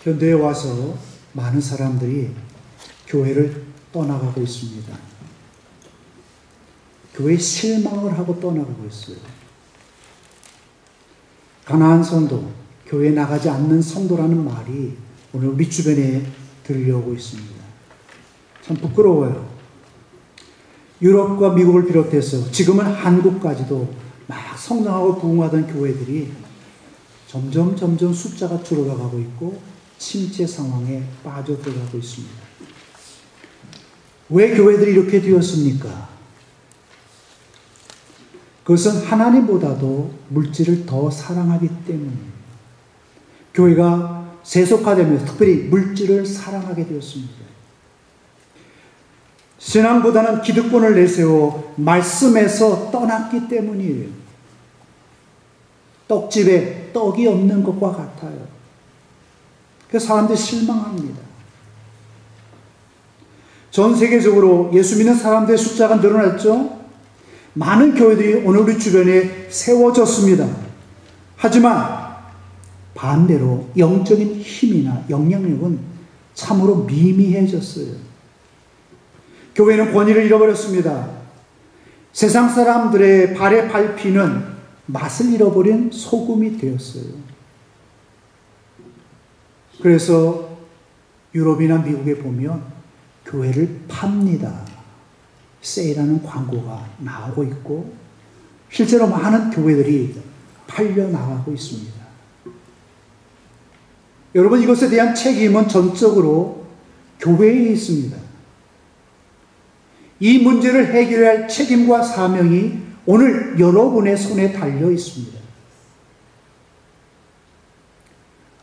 현대에 와서 많은 사람들이 교회를 떠나가고 있습니다. 교회에 실망을 하고 떠나가고 있어요. 가난한 성도, 교회에 나가지 않는 성도라는 말이 오늘 우리 주변에 들려오고 있습니다. 참 부끄러워요. 유럽과 미국을 비롯해서 지금은 한국까지도 막 성장하고 부흥하던 교회들이 점점 숫자가 줄어가고 있고 침체 상황에 빠져들어가고 있습니다. 왜 교회들이 이렇게 되었습니까? 그것은 하나님보다도 물질을 더 사랑하기 때문입니다. 교회가 세속화되면서 특별히 물질을 사랑하게 되었습니다. 신앙보다는 기득권을 내세워 말씀에서 떠났기 때문이에요. 떡집에 떡이 없는 것과 같아요. 그래서 사람들이 실망합니다. 전 세계적으로 예수 믿는 사람들의 숫자가 늘어났죠. 많은 교회들이 오늘 우리 주변에 세워졌습니다. 하지만 반대로 영적인 힘이나 영향력은 참으로 미미해졌어요. 교회는 권위를 잃어버렸습니다. 세상 사람들의 발에 밟히는 맛을 잃어버린 소금이 되었어요. 그래서 유럽이나 미국에 보면 교회를 팝니다. 세일하는 광고가 나오고 있고 실제로 많은 교회들이 팔려나가고 있습니다. 여러분, 이것에 대한 책임은 전적으로 교회에 있습니다. 이 문제를 해결할 책임과 사명이 오늘 여러분의 손에 달려 있습니다.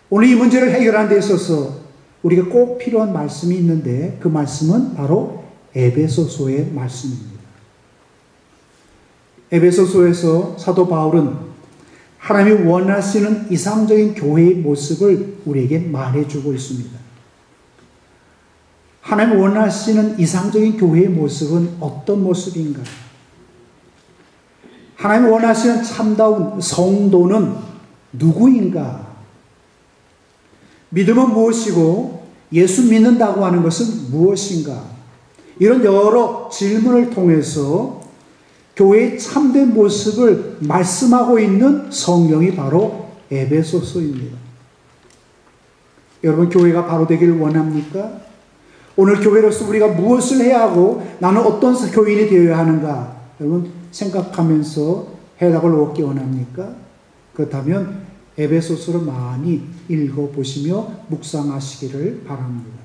오늘 이 문제를 해결하는 데 있어서 우리가 꼭 필요한 말씀이 있는데 그 말씀은 바로 에베소서의 말씀입니다. 에베소서에서 사도 바울은 하나님이 원하시는 이상적인 교회의 모습을 우리에게 말해주고 있습니다. 하나님이 원하시는 이상적인 교회의 모습은 어떤 모습인가? 하나님이 원하시는 참다운 성도는 누구인가? 믿음은 무엇이고 예수 믿는다고 하는 것은 무엇인가? 이런 여러 질문을 통해서 교회의 참된 모습을 말씀하고 있는 성경이 바로 에베소서입니다. 여러분, 교회가 바로 되기를 원합니까? 오늘 교회로서 우리가 무엇을 해야 하고 나는 어떤 교인이 되어야 하는가? 여러분 생각하면서 해답을 얻기 원합니까? 그렇다면 에베소서를 많이 읽어보시며 묵상하시기를 바랍니다.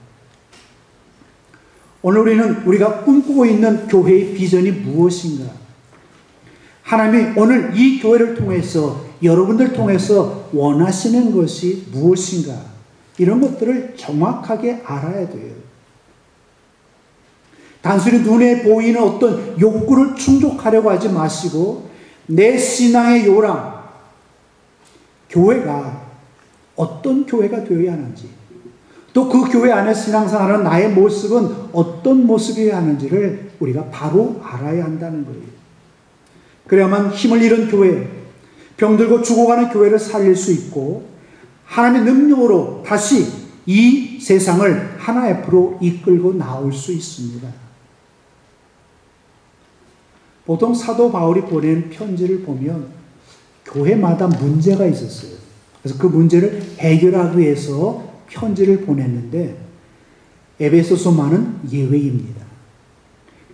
오늘 우리가 꿈꾸고 있는 교회의 비전이 무엇인가? 하나님이 오늘 이 교회를 통해서 여러분들 통해서 원하시는 것이 무엇인가? 이런 것들을 정확하게 알아야 돼요. 단순히 눈에 보이는 어떤 욕구를 충족하려고 하지 마시고 내 신앙의 요람, 교회가 어떤 교회가 되어야 하는지 또 그 교회 안에 신앙생활하는 나의 모습은 어떤 모습이어야 하는지를 우리가 바로 알아야 한다는 거예요. 그래야만 힘을 잃은 교회, 병들고 죽어가는 교회를 살릴 수 있고 하나님의 능력으로 다시 이 세상을 하나 앞으로 이끌고 나올 수 있습니다. 보통 사도 바울이 보낸 편지를 보면 교회마다 문제가 있었어요. 그래서 그 문제를 해결하기 위해서 편지를 보냈는데 에베소서만은 예외입니다.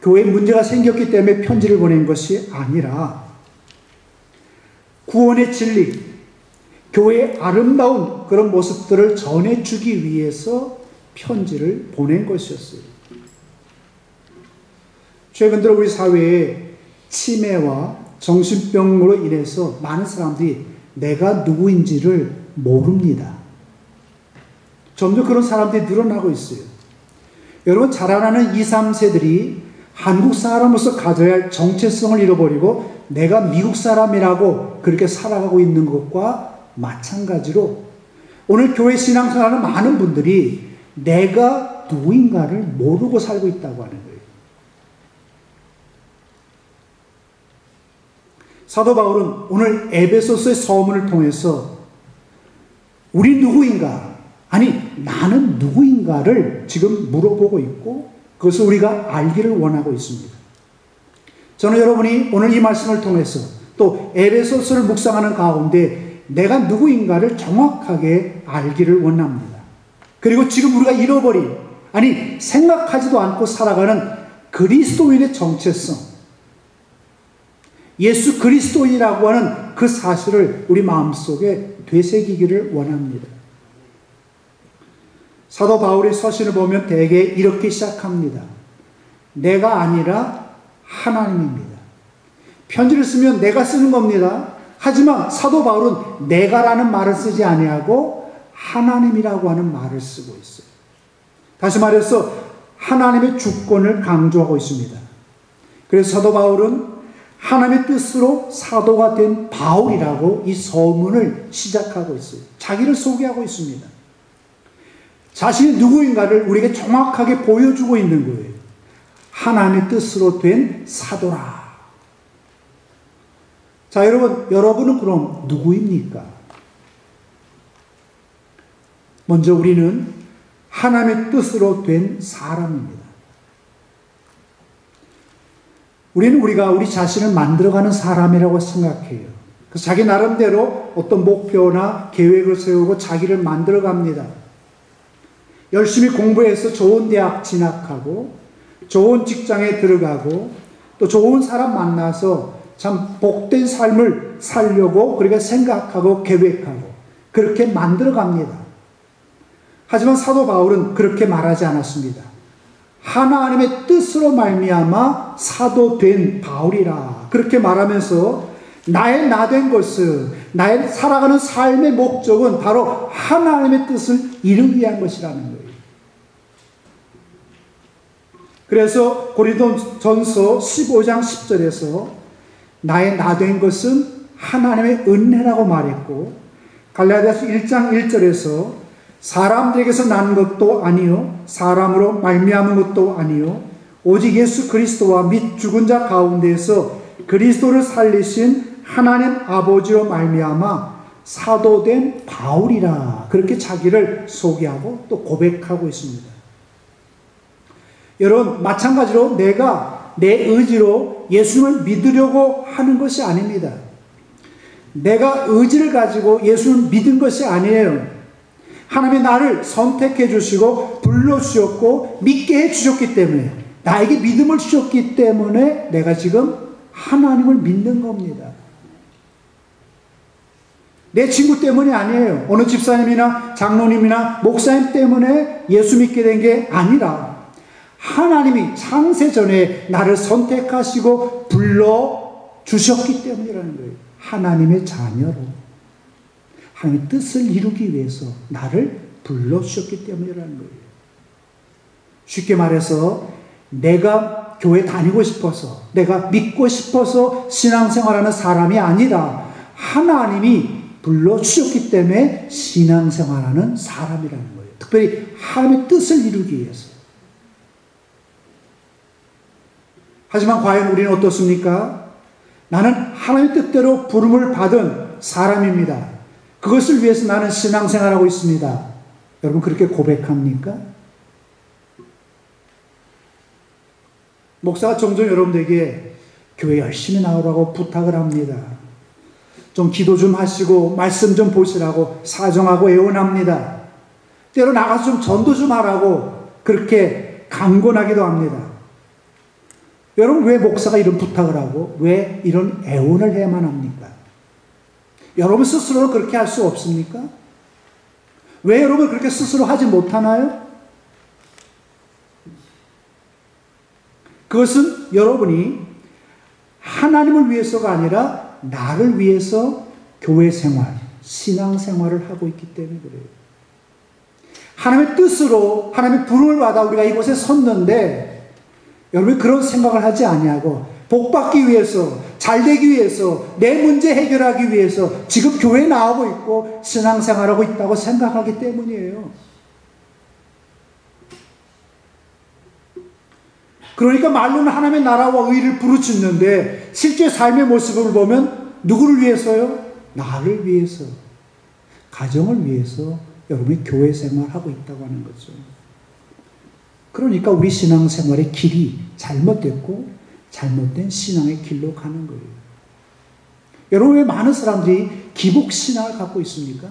교회에 문제가 생겼기 때문에 편지를 보낸 것이 아니라 구원의 진리, 교회의 아름다운 그런 모습들을 전해주기 위해서 편지를 보낸 것이었어요. 최근 들어 우리 사회에 치매와 정신병으로 인해서 많은 사람들이 내가 누구인지를 모릅니다. 점점 그런 사람들이 늘어나고 있어요. 여러분, 자라나는 2, 3세들이 한국 사람으로서 가져야 할 정체성을 잃어버리고 내가 미국 사람이라고 그렇게 살아가고 있는 것과 마찬가지로 오늘 교회 신앙생활하는 많은 분들이 내가 누구인가를 모르고 살고 있다고 하는 거예요. 사도 바울은 오늘 에베소서의 서문을 통해서 우리 누구인가? 아니, 나는 누구인가를 지금 물어보고 있고 그것을 우리가 알기를 원하고 있습니다. 저는 여러분이 오늘 이 말씀을 통해서 또 에베소서를 묵상하는 가운데 내가 누구인가를 정확하게 알기를 원합니다. 그리고 지금 우리가 잃어버린, 아니 생각하지도 않고 살아가는 그리스도인의 정체성, 예수 그리스도인이라고 하는 그 사실을 우리 마음속에 되새기기를 원합니다. 사도 바울의 서신을 보면 대개 이렇게 시작합니다. 내가 아니라 하나님입니다. 편지를 쓰면 내가 쓰는 겁니다. 하지만 사도 바울은 내가라는 말을 쓰지 아니하고 하나님이라고 하는 말을 쓰고 있어요. 다시 말해서 하나님의 주권을 강조하고 있습니다. 그래서 사도 바울은 하나님의 뜻으로 사도가 된 바울이라고 이 서문을 시작하고 있어요. 자기를 소개하고 있습니다. 자신이 누구인가를 우리에게 정확하게 보여주고 있는 거예요. 하나님의 뜻으로 된 사도라. 자, 여러분은 그럼 누구입니까? 먼저 우리는 하나님의 뜻으로 된 사람입니다. 우리는 우리 자신을 만들어가는 사람이라고 생각해요. 그래서 자기 나름대로 어떤 목표나 계획을 세우고 자기를 만들어갑니다. 열심히 공부해서 좋은 대학 진학하고 좋은 직장에 들어가고 또 좋은 사람 만나서 참 복된 삶을 살려고 그렇게 생각하고 계획하고 그렇게 만들어갑니다. 하지만 사도 바울은 그렇게 말하지 않았습니다. 하나님의 뜻으로 말미암아 사도 된 바울이라 그렇게 말하면서 나의 나 된 것은, 나의 살아가는 삶의 목적은 바로 하나님의 뜻을 이루기 위한 것이라는 거예요. 그래서 고린도전서 15장 10절에서 나의 나 된 것은 하나님의 은혜라고 말했고, 갈라디아서 1장 1절에서 사람들에게서 난 것도 아니요 사람으로 말미암은 것도 아니요 오직 예수 그리스도와 및 죽은 자 가운데에서 그리스도를 살리신 하나님 아버지로 말미암아 사도된 바울이라 그렇게 자기를 소개하고 또 고백하고 있습니다. 여러분, 마찬가지로 내가 내 의지로 예수님을 믿으려고 하는 것이 아닙니다. 내가 의지를 가지고 예수님을 믿은 것이 아니에요. 하나님이 나를 선택해 주시고 불러주셨고 믿게 해 주셨기 때문에, 나에게 믿음을 주셨기 때문에 내가 지금 하나님을 믿는 겁니다. 내 친구 때문이 아니에요. 어느 집사님이나 장로님이나 목사님 때문에 예수 믿게 된 게 아니라 하나님이 창세전에 나를 선택하시고 불러주셨기 때문이라는 거예요. 하나님의 자녀로 하나님의 뜻을 이루기 위해서 나를 불러주셨기 때문이라는 거예요. 쉽게 말해서 내가 교회 다니고 싶어서, 내가 믿고 싶어서 신앙생활하는 사람이 아니라 하나님이 불러주셨기 때문에 신앙생활하는 사람이라는 거예요. 특별히 하나님의 뜻을 이루기 위해서. 하지만 과연 우리는 어떻습니까? 나는 하나님의 뜻대로 부름을 받은 사람입니다. 그것을 위해서 나는 신앙생활하고 있습니다. 여러분 그렇게 고백합니까? 목사가 종종 여러분들에게 교회 열심히 나오라고 부탁을 합니다. 좀 기도 좀 하시고 말씀 좀 보시라고 사정하고 애원합니다. 때로 나가서 좀 전도 좀 하라고 그렇게 강권하기도 합니다. 여러분 왜 목사가 이런 부탁을 하고 왜 이런 애원을 해야만 합니까? 여러분 스스로 그렇게 할 수 없습니까? 왜 여러분 그렇게 스스로 하지 못하나요? 그것은 여러분이 하나님을 위해서가 아니라 나를 위해서 교회 생활, 신앙 생활을 하고 있기 때문에 그래요. 하나님의 뜻으로 하나님의 부름을 받아 우리가 이곳에 섰는데 여러분이 그런 생각을 하지 아니하고 복받기 위해서, 잘되기 위해서, 내 문제 해결하기 위해서 지금 교회에 나오고 있고 신앙생활하고 있다고 생각하기 때문이에요. 그러니까 말로는 하나님의 나라와 의를 부르짖는데 실제 삶의 모습을 보면 누구를 위해서요? 나를 위해서, 가정을 위해서, 여러분이 교회 생활하고 있다고 하는 거죠. 그러니까 우리 신앙생활의 길이 잘못됐고 잘못된 신앙의 길로 가는 거예요. 여러분, 왜 많은 사람들이 기복신앙을 갖고 있습니까?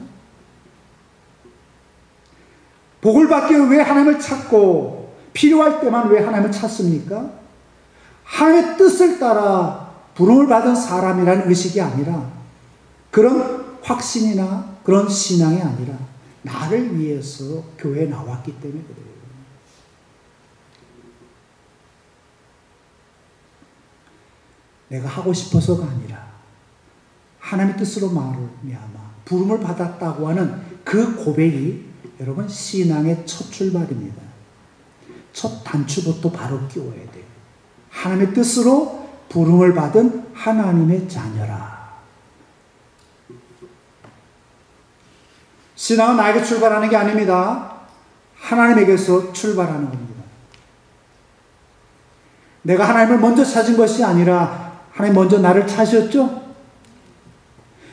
복을 받기 위해 왜 하나님을 찾고 필요할 때만 왜 하나님을 찾습니까? 하나님의 뜻을 따라 부름을 받은 사람이라는 의식이 아니라, 그런 확신이나 그런 신앙이 아니라 나를 위해서 교회에 나왔기 때문에 그래요. 내가 하고 싶어서가 아니라 하나님의 뜻으로 말미암아 부름을 받았다고 하는 그 고백이 여러분 신앙의 첫 출발입니다. 첫 단추부터 바로 끼워야 돼요. 하나님의 뜻으로 부름을 받은 하나님의 자녀라. 신앙은 나에게 출발하는 게 아닙니다. 하나님에게서 출발하는 겁니다. 내가 하나님을 먼저 찾은 것이 아니라 하나님 먼저 나를 찾으셨죠?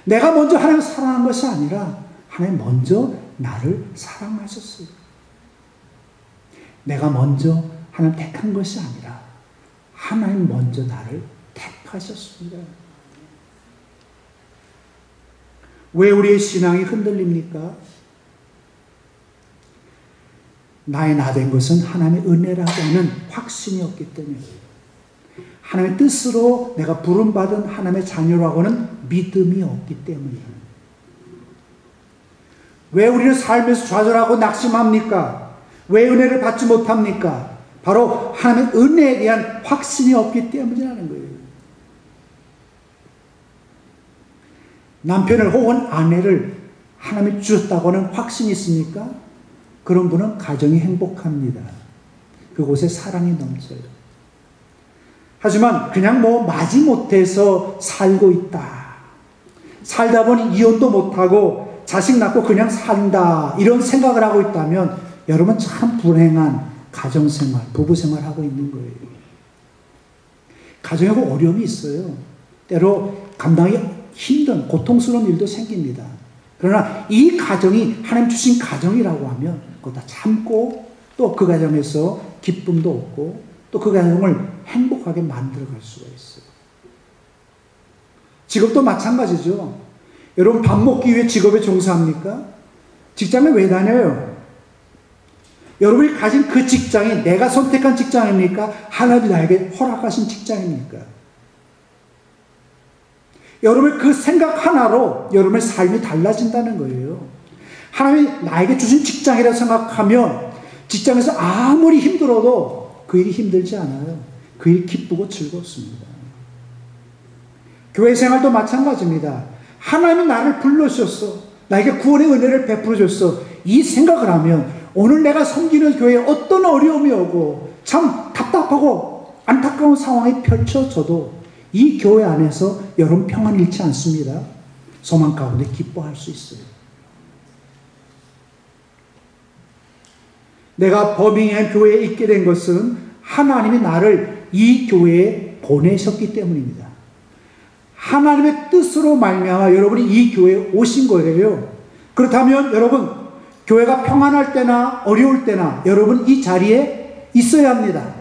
내가 먼저 하나님을 사랑한 것이 아니라 하나님 먼저 나를 사랑하셨어요. 내가 먼저 하나님 택한 것이 아니라 하나님 먼저 나를 택하셨습니다. 왜 우리의 신앙이 흔들립니까? 나의 나 된 것은 하나님의 은혜라고 하는 확신이 없기 때문이에요. 하나님의 뜻으로 내가 부름받은 하나님의 자녀라고 하는 믿음이 없기 때문이에요. 왜 우리는 삶에서 좌절하고 낙심합니까? 왜 은혜를 받지 못합니까? 바로 하나님의 은혜에 대한 확신이 없기 때문이라는 거예요. 남편을 혹은 아내를 하나님이 주셨다고 하는 확신이 있습니까? 그런 분은 가정이 행복합니다. 그곳에 사랑이 넘쳐요. 하지만 그냥 마지못해서 살고 있다. 살다 보니 이혼도 못하고 자식 낳고 그냥 산다. 이런 생각을 하고 있다면 여러분 참 불행한 가정생활, 부부생활 하고 있는 거예요. 가정에 어려움이 있어요. 때로 감당이 힘든 고통스러운 일도 생깁니다. 그러나 이 가정이 하나님 주신 가정이라고 하면 그거 다 참고 또 그 가정에서 기쁨도 얻고 또 그 가정을 행복하게 만들어갈 수가 있어요. 직업도 마찬가지죠. 여러분 밥 먹기 위해 직업에 종사합니까? 직장에 왜 다녀요? 여러분이 가진 그 직장이 내가 선택한 직장입니까? 하나님이 나에게 허락하신 직장입니까? 여러분의 그 생각 하나로 여러분의 삶이 달라진다는 거예요. 하나님이 나에게 주신 직장이라고 생각하면 직장에서 아무리 힘들어도 그 일이 힘들지 않아요. 그 일이 기쁘고 즐겁습니다. 교회 생활도 마찬가지입니다. 하나님이 나를 불러주셨어. 나에게 구원의 은혜를 베풀어 줬어. 이 생각을 하면 오늘 내가 섬기는 교회에 어떤 어려움이 오고 참 답답하고 안타까운 상황이 펼쳐져도 이 교회 안에서 여러분 평안 잃지 않습니다. 소망 가운데 기뻐할 수 있어요. 내가 버밍햄 교회에 있게 된 것은 하나님이 나를 이 교회에 보내셨기 때문입니다. 하나님의 뜻으로 말미암아 여러분이 이 교회에 오신 거예요. 그렇다면 여러분 교회가 평안할 때나 어려울 때나 여러분 이 자리에 있어야 합니다.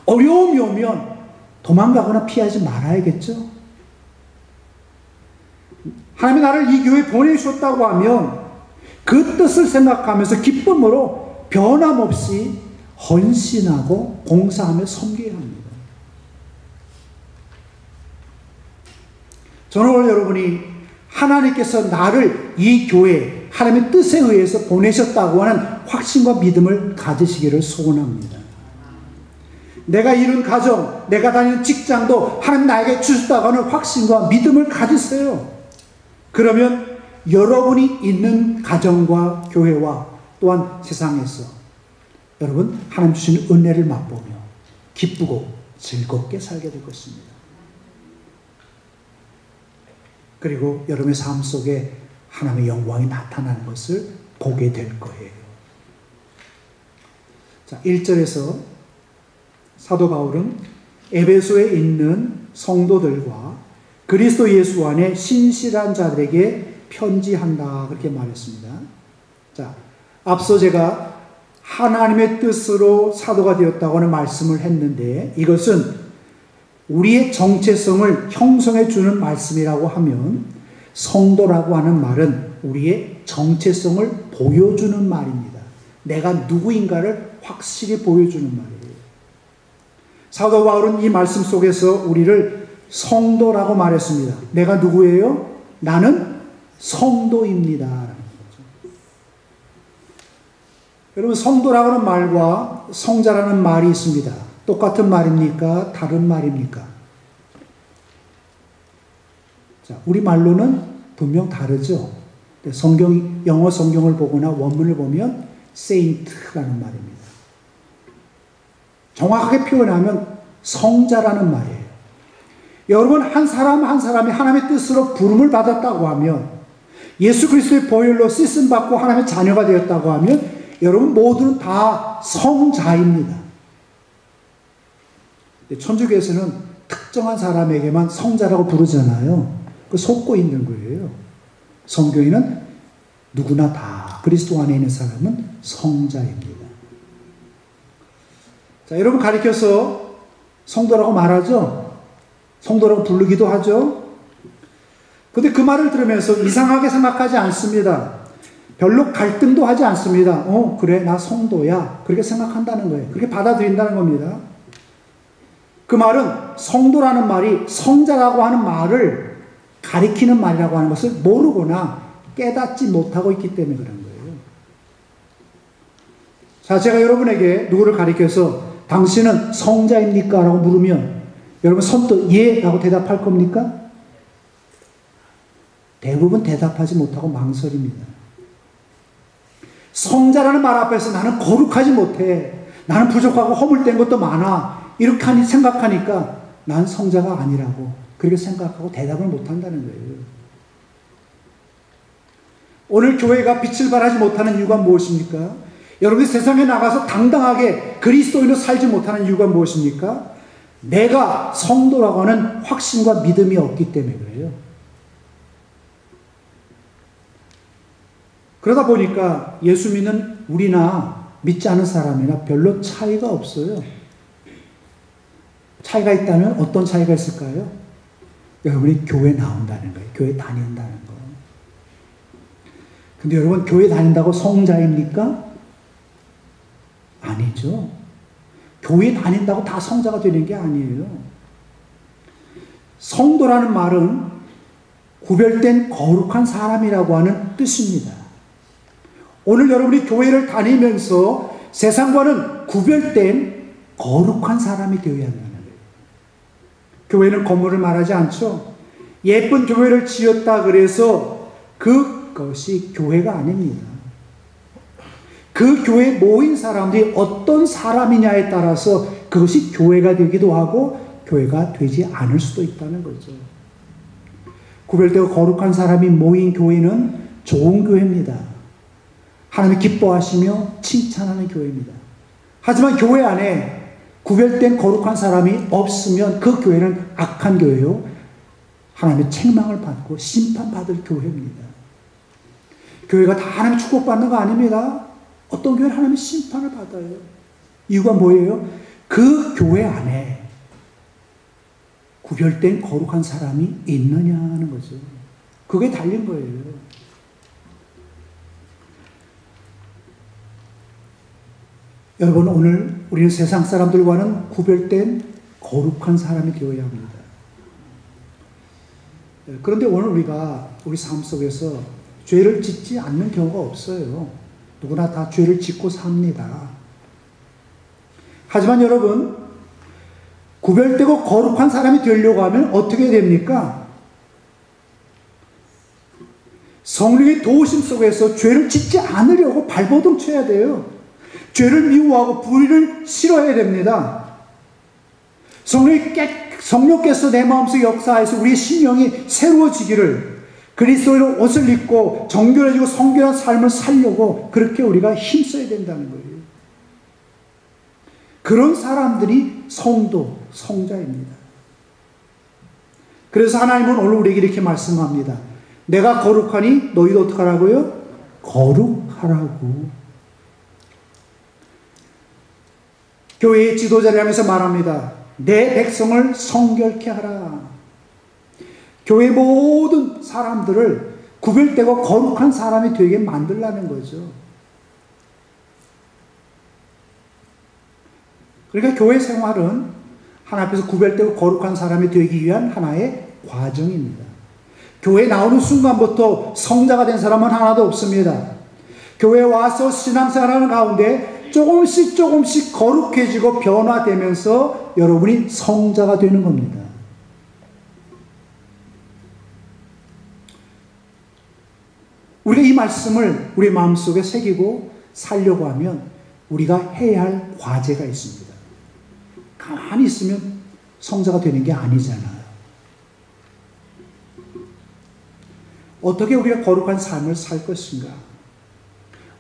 어려움이 오면 도망가거나 피하지 말아야겠죠. 하나님이 나를 이 교회에 보내주셨다고 하면 그 뜻을 생각하면서 기쁨으로 변함없이 헌신하고 봉사하며 섬겨야 합니다. 저는 오늘 여러분이 하나님께서 나를 이 교회에 하나님의 뜻에 의해서 보내셨다고 하는 확신과 믿음을 가지시기를 소원합니다. 내가 이룬 가정, 내가 다니는 직장도 하나님 나에게 주셨다고 하는 확신과 믿음을 가지세요. 그러면 여러분이 있는 가정과 교회와 또한 세상에서 여러분 하나님 주신 은혜를 맛보며 기쁘고 즐겁게 살게 될 것입니다. 그리고 여러분의 삶 속에 하나님의 영광이 나타나는 것을 보게 될 거예요. 자, 1절에서 사도 바울은 에베소에 있는 성도들과 그리스도 예수 안에 신실한 자들에게 편지한다 그렇게 말했습니다. 자, 앞서 제가 하나님의 뜻으로 사도가 되었다고 하는 말씀을 했는데 이것은 우리의 정체성을 형성해 주는 말씀이라고 하면 성도라고 하는 말은 우리의 정체성을 보여주는 말입니다. 내가 누구인가를 확실히 보여주는 말이에요. 사도 바울은 이 말씀 속에서 우리를 성도라고 말했습니다. 내가 누구예요? 나는 성도입니다. 여러분, 성도라고 하는 말과 성자라는 말이 있습니다. 똑같은 말입니까? 다른 말입니까? 자, 우리 말로는 분명 다르죠. 영어 성경을 보거나 원문을 보면 saint라는 말입니다. 정확하게 표현하면 성자라는 말이에요. 여러분, 한 사람 한 사람이 하나님의 뜻으로 부름을 받았다고 하면, 예수 그리스도의 보혈로 씻음 받고 하나님의 자녀가 되었다고 하면 여러분 모두는 다 성자입니다. 천주교에서는 특정한 사람에게만 성자라고 부르잖아요. 그 속고 있는 거예요. 성경에는 누구나 다 그리스도 안에 있는 사람은 성자입니다. 자, 여러분 가리켜서 성도라고 말하죠. 성도라고 부르기도 하죠. 근데 그 말을 들으면서 이상하게 생각하지 않습니다. 별로 갈등도 하지 않습니다. 그래, 나 성도야. 그렇게 생각한다는 거예요. 그렇게 받아들인다는 겁니다. 그 말은 성도라는 말이 성자라고 하는 말을 가리키는 말이라고 하는 것을 모르거나 깨닫지 못하고 있기 때문에 그런 거예요. 자, 제가 여러분에게 누구를 가리켜서 당신은 성자입니까? 라고 물으면 여러분 선뜻 예 라고 대답할 겁니까? 대부분 대답하지 못하고 망설입니다. 성자라는 말 앞에서 나는 거룩하지 못해. 나는 부족하고 허물된 것도 많아. 이렇게 생각하니까 난 성자가 아니라고 그렇게 생각하고 대답을 못한다는 거예요. 오늘 교회가 빛을 발하지 못하는 이유가 무엇입니까? 여러분이 세상에 나가서 당당하게 그리스도인으로 살지 못하는 이유가 무엇입니까? 내가 성도라고 하는 확신과 믿음이 없기 때문에 그래요. 그러다 보니까 예수 믿는 우리나 믿지 않은 사람이나 별로 차이가 없어요. 차이가 있다면 어떤 차이가 있을까요? 여러분이 교회 나온다는 거예요. 교회 다닌다는 거. 근데 여러분 교회 다닌다고 성자입니까? 아니죠. 교회 다닌다고 다 성자가 되는 게 아니에요. 성도라는 말은 구별된 거룩한 사람이라고 하는 뜻입니다. 오늘 여러분이 교회를 다니면서 세상과는 구별된 거룩한 사람이 되어야 한다는 거예요. 교회는 건물을 말하지 않죠. 예쁜 교회를 지었다 그래서 그것이 교회가 아닙니다. 그 교회에 모인 사람들이 어떤 사람이냐에 따라서 그것이 교회가 되기도 하고 교회가 되지 않을 수도 있다는 거죠. 구별되고 거룩한 사람이 모인 교회는 좋은 교회입니다. 하나님이 기뻐하시며 칭찬하는 교회입니다. 하지만 교회 안에 구별된 거룩한 사람이 없으면 그 교회는 악한 교회요. 하나님의 책망을 받고 심판받을 교회입니다. 교회가 다 하나님의 축복받는 거 아닙니다. 어떤 교회는 하나님의 심판을 받아요. 이유가 뭐예요? 그 교회 안에 구별된 거룩한 사람이 있느냐 하는 거죠. 그게 달린 거예요. 여러분, 오늘 우리는 세상 사람들과는 구별된 거룩한 사람이 되어야 합니다. 그런데 오늘 우리가 우리 삶 속에서 죄를 짓지 않는 경우가 없어요. 누구나 다 죄를 짓고 삽니다. 하지만 여러분, 구별되고 거룩한 사람이 되려고 하면 어떻게 됩니까? 성령의 도우심 속에서 죄를 짓지 않으려고 발버둥 쳐야 돼요. 죄를 미워하고 불의를 싫어해야 됩니다. 성령께서 내 마음속에 역사해서 우리의 심령이 새로워지기를, 그리스도의 옷을 입고 정결해지고 성결한 삶을 살려고 그렇게 우리가 힘써야 된다는 거예요. 그런 사람들이 성도, 성자입니다. 그래서 하나님은 오늘 우리에게 이렇게 말씀합니다. 내가 거룩하니 너희도 어떡하라고요? 거룩하라. 하라고. 교회의 지도자를 향해서 말합니다. 내 백성을 성결케 하라. 교회 모든 사람들을 구별되고 거룩한 사람이 되게 만들라는 거죠. 그러니까 교회 생활은 하나님 앞에서 구별되고 거룩한 사람이 되기 위한 하나의 과정입니다. 교회에 나오는 순간부터 성자가 된 사람은 하나도 없습니다. 교회에 와서 신앙생활하는 가운데 조금씩 거룩해지고 변화되면서 여러분이 성자가 되는 겁니다. 우리가 이 말씀을 우리 마음속에 새기고 살려고 하면 우리가 해야 할 과제가 있습니다. 가만히 있으면 성자가 되는 게 아니잖아요. 어떻게 우리가 거룩한 삶을 살 것인가?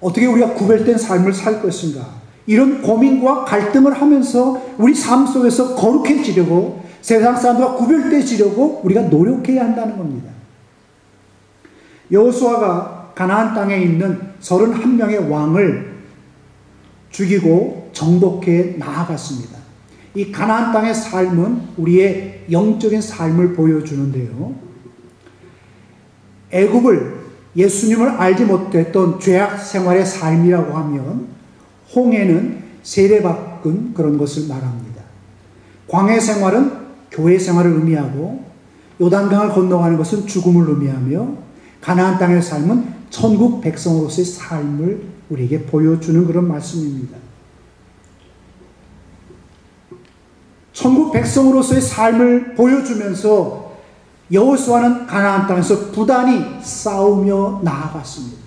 어떻게 우리가 구별된 삶을 살 것인가? 이런 고민과 갈등을 하면서 우리 삶 속에서 거룩해지려고 세상 사람들과 구별되지려고 우리가 노력해야 한다는 겁니다. 여호수아가 가나안 땅에 있는 31명의 왕을 죽이고 정복해 나아갔습니다. 이 가나안 땅의 삶은 우리의 영적인 삶을 보여주는데요. 애굽을 예수님을 알지 못했던 죄악 생활의 삶이라고 하면 홍해는 세례받은 그런 것을 말합니다. 광해 생활은 교회 생활을 의미하고 요단강을 건너가는 것은 죽음을 의미하며 가나안 땅의 삶은 천국 백성으로서의 삶을 우리에게 보여주는 그런 말씀입니다. 천국 백성으로서의 삶을 보여주면서 여호수아는 가나안 땅에서 부단히 싸우며 나아갔습니다.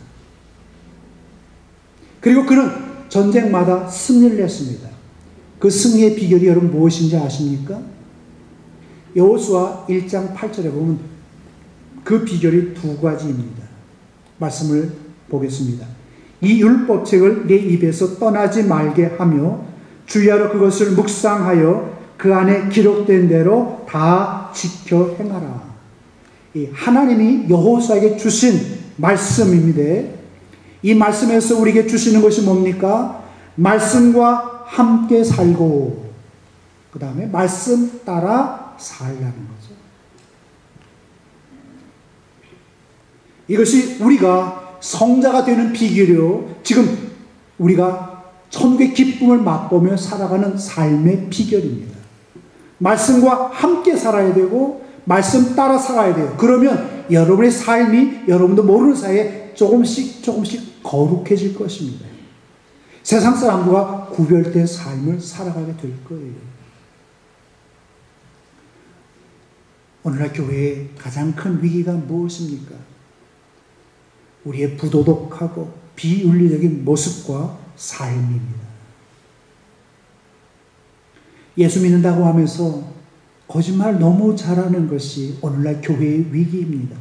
그리고 그는 전쟁마다 승리를 했습니다. 그 승리의 비결이 여러분 무엇인지 아십니까? 여호수아 1장 8절에 보면 그 비결이 두 가지입니다. 말씀을 보겠습니다. 이 율법책을 내 입에서 떠나지 말게 하며 주야로 그것을 묵상하여 그 안에 기록된 대로 다 지켜 행하라. 이 하나님이 여호수아에게 주신 말씀입니다. 이 말씀에서 우리에게 주시는 것이 뭡니까? 말씀과 함께 살고 그 다음에 말씀 따라 살라는 거죠. 이것이 우리가 성자가 되는 비결이요. 지금 우리가 천국의 기쁨을 맛보며 살아가는 삶의 비결입니다. 말씀과 함께 살아야 되고 말씀 따라 살아야 돼요. 그러면 여러분의 삶이 여러분도 모르는 사이에 조금씩 거룩해질 것입니다. 세상 사람들과 구별된 삶을 살아가게 될 거예요. 오늘날 교회의 가장 큰 위기가 무엇입니까? 우리의 부도덕하고 비윤리적인 모습과 삶입니다. 예수 믿는다고 하면서 거짓말 너무 잘하는 것이 오늘날 교회의 위기입니다.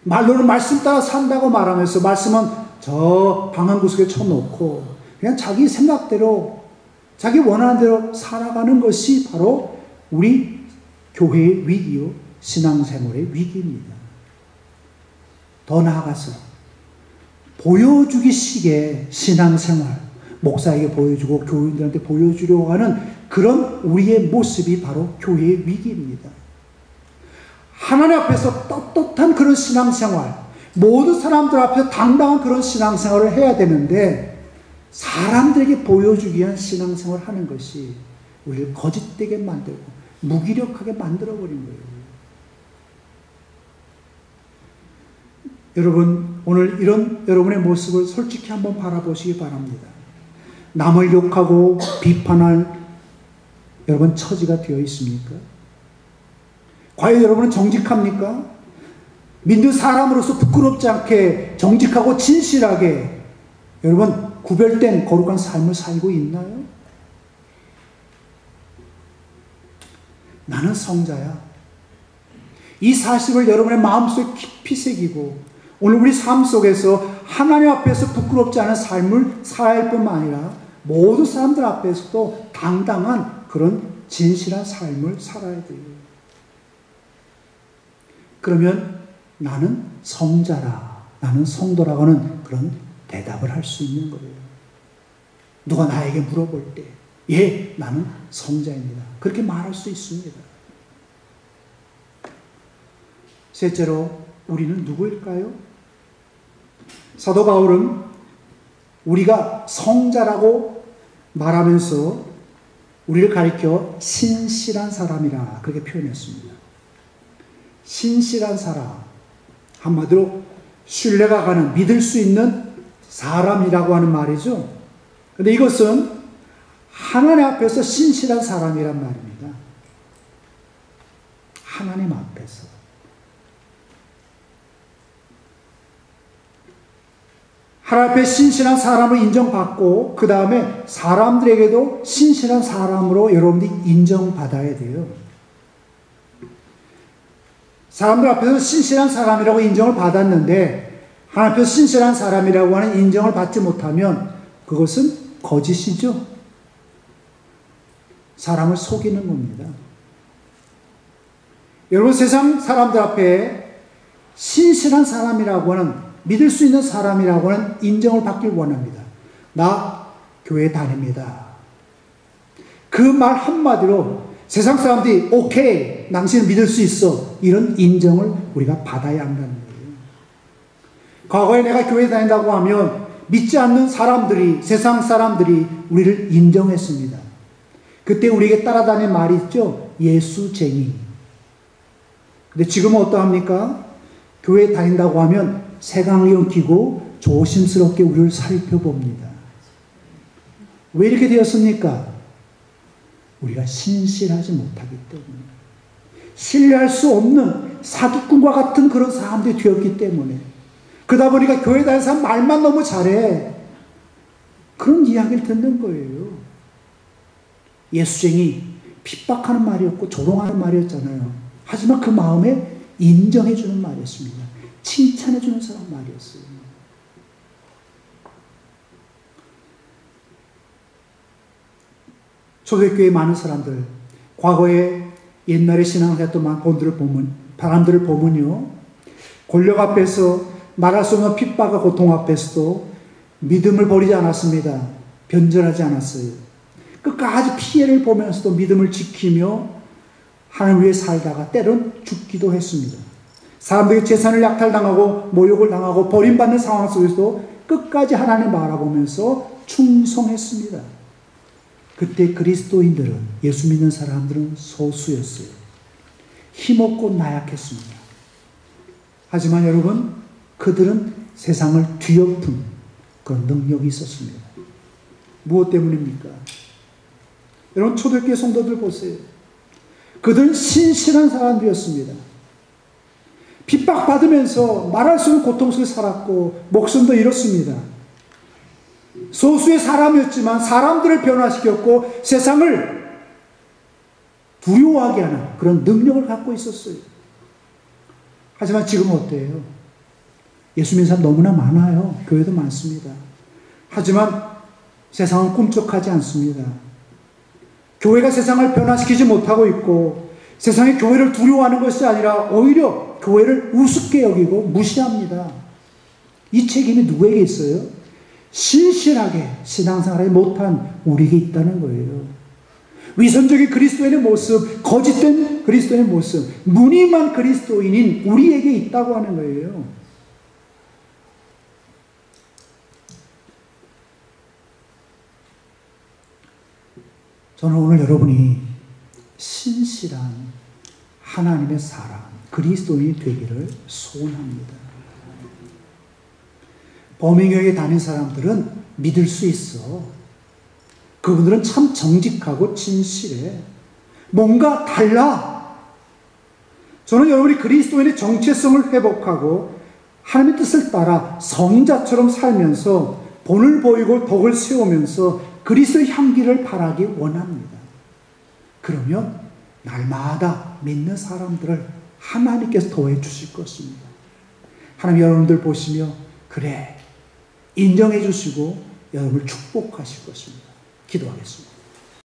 말로는 말씀 따라 산다고 말하면서 말씀은 저 방 한 구석에 쳐놓고 그냥 자기 생각대로 자기 원하는 대로 살아가는 것이 바로 우리 교회의 위기요 신앙생활의 위기입니다. 더 나아가서 보여주기식의 신앙생활 목사에게 보여주고 교인들한테 보여주려고 하는 그런 우리의 모습이 바로 교회의 위기입니다. 하나님 앞에서 떳떳한 그런 신앙생활, 모든 사람들 앞에서 당당한 그런 신앙생활을 해야 되는데 사람들에게 보여주기 위한 신앙생활을 하는 것이 우리를 거짓되게 만들고 무기력하게 만들어버린 거예요. 여러분, 오늘 이런 여러분의 모습을 솔직히 한번 바라보시기 바랍니다. 남을 욕하고 비판할 여러분 처지가 되어 있습니까? 과연 여러분은 정직합니까? 믿는 사람으로서 부끄럽지 않게 정직하고 진실하게 여러분 구별된 거룩한 삶을 살고 있나요? 나는 성자야. 이 사실을 여러분의 마음속에 깊이 새기고 오늘 우리 삶 속에서 하나님 앞에서 부끄럽지 않은 삶을 살아야 할 뿐만 아니라 모든 사람들 앞에서도 당당한 그런 진실한 삶을 살아야 돼요. 그러면 나는 성자라 나는 성도라고 하는 그런 대답을 할 수 있는 거예요. 누가 나에게 물어볼 때, 예, 나는 성자입니다. 그렇게 말할 수 있습니다. 셋째로, 우리는 누구일까요? 사도 바울은 우리가 성자라고 말하면서 우리를 가리켜 신실한 사람이라 그렇게 표현했습니다. 신실한 사람, 한마디로 신뢰가 가는, 믿을 수 있는 사람이라고 하는 말이죠. 그런데 이것은 하나님 앞에서 신실한 사람이란 말입니다. 하나님 앞에서. 하나님 앞에 신실한 사람으로 인정받고 그 다음에 사람들에게도 신실한 사람으로 여러분들이 인정받아야 돼요. 사람들 앞에서 신실한 사람이라고 인정을 받았는데 하나님 앞에서 신실한 사람이라고 하는 인정을 받지 못하면 그것은 거짓이죠. 사람을 속이는 겁니다. 여러분, 세상 사람들 앞에 신실한 사람이라고 하는, 믿을 수 있는 사람이라고 하는 인정을 받길 원합니다. 나 교회 다닙니다. 그 말 한마디로 세상 사람들이 오케이, 당신을 믿을 수 있어, 이런 인정을 우리가 받아야 한다는 거예요. 과거에 내가 교회 다닌다고 하면 믿지 않는 사람들이, 세상 사람들이 우리를 인정했습니다. 그때 우리에게 따라다니는 말이 있죠. 예수쟁이. 근데 지금은 어떠합니까? 교회 다닌다고 하면 색안경 끼고 조심스럽게 우리를 살펴봅니다. 왜 이렇게 되었습니까? 우리가 신실하지 못하기 때문에, 신뢰할 수 없는 사기꾼과 같은 그런 사람들이 되었기 때문에, 그러다 보니까 교회 다니는 사람 말만 너무 잘해, 그런 이야기를 듣는 거예요. 예수쟁이, 핍박하는 말이었고 조롱하는 말이었잖아요. 하지만 그 마음에 인정해주는 말이었습니다. 칭찬해주는 사람 말이었어요. 초대교회 많은 사람들, 과거에 옛날에 신앙했던 사람들을 보면요, 권력 앞에서 말할 수 없는 핍박과 고통 앞에서도 믿음을 버리지 않았습니다. 변절하지 않았어요. 끝까지 피해를 보면서도 믿음을 지키며 하나님 위해 살다가 때론 죽기도 했습니다. 사람들이 재산을 약탈당하고 모욕을 당하고 버림받는 상황 속에서도 끝까지 하나님 바라보면서 충성했습니다. 그때 그리스도인들은, 예수 믿는 사람들은 소수였어요. 힘없고 나약했습니다. 하지만 여러분, 그들은 세상을 뒤엎은 그런 능력이 있었습니다. 무엇 때문입니까? 여러분, 초대교회 성도들 보세요. 그들은 신실한 사람들이었습니다. 핍박받으면서 말할 수 없는 고통 속에 살았고 목숨도 잃었습니다. 소수의 사람이었지만 사람들을 변화시켰고 세상을 두려워하게 하는 그런 능력을 갖고 있었어요. 하지만 지금은 어때요? 예수 믿는 사람 너무나 많아요. 교회도 많습니다. 하지만 세상은 꿈쩍하지 않습니다. 교회가 세상을 변화시키지 못하고 있고 세상이 교회를 두려워하는 것이 아니라 오히려 교회를 우습게 여기고 무시합니다. 이 책임이 누구에게 있어요? 신실하게 신앙생활을 못한 우리에게 있다는 거예요. 위선적인 그리스도인의 모습, 거짓된 그리스도인의 모습, 무늬만 그리스도인인 우리에게 있다고 하는 거예요. 저는 오늘 여러분이 신실한 하나님의 사람, 그리스도인이 되기를 소원합니다. 범행교회에 다닌 사람들은 믿을 수 있어. 그분들은 참 정직하고 진실해. 뭔가 달라. 저는 여러분이 그리스도인의 정체성을 회복하고 하나님의 뜻을 따라 성자처럼 살면서 본을 보이고 덕을 세우면서 그리스도의 향기를 바라기 원합니다. 그러면 날마다 믿는 사람들을 하나님께서 더해 주실 것입니다. 하나님 여러분들 보시며 그래 인정해 주시고 여러분을 축복하실 것입니다. 기도하겠습니다.